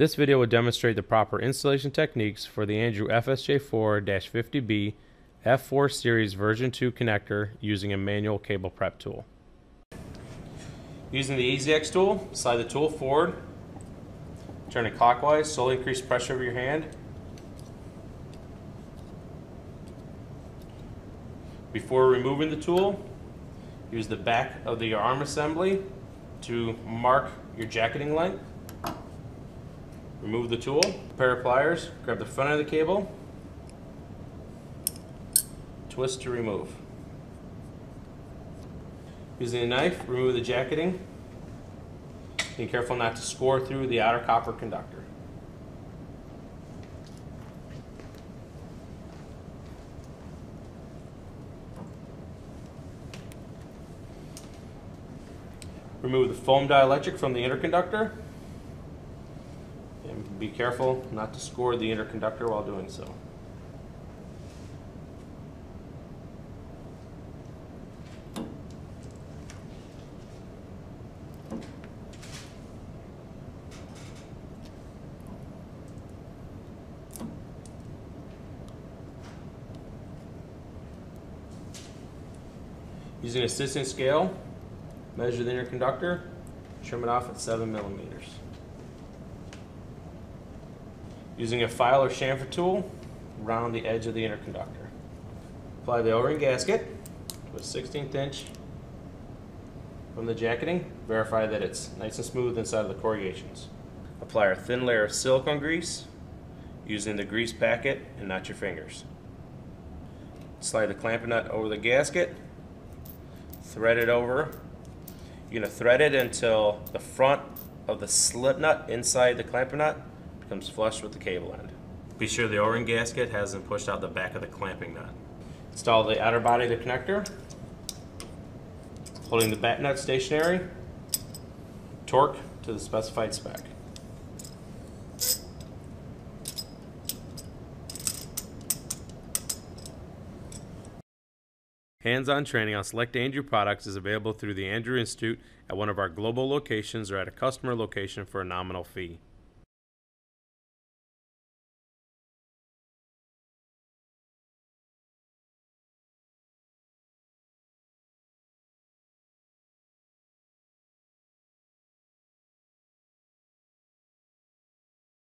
This video will demonstrate the proper installation techniques for the Andrew FSJ4-50B F4 Series version 2 connector using a manual cable prep tool. Using the EasyX tool, slide the tool forward, turn it clockwise, slowly increase pressure over your hand. Before removing the tool, use the back of your arm assembly to mark your jacketing length. Remove the tool, a pair of pliers, grab the front of the cable, twist to remove. Using a knife, remove the jacketing. Be careful not to score through the outer copper conductor. Remove the foam dielectric from the interconductor. And be careful not to score the interconductor while doing so. Using a assistant scale, measure the interconductor, trim it off at 7 millimeters. Using a file or chamfer tool, round the edge of the interconductor. Apply the O-ring gasket with 1/16 inch from the jacketing. Verify that it's nice and smooth inside of the corrugations. Apply a thin layer of silicone grease using the grease packet and not your fingers. Slide the clamping nut over the gasket, thread it over. You're going to thread it until the front of the slip nut inside the clamping nut becomes flush with the cable end. Be sure the O-ring gasket hasn't pushed out the back of the clamping nut. Install the outer body of the connector, holding the back nut stationary, torque to the specified spec. Hands-on training on select Andrew products is available through the Andrew Institute at one of our global locations or at a customer location for a nominal fee.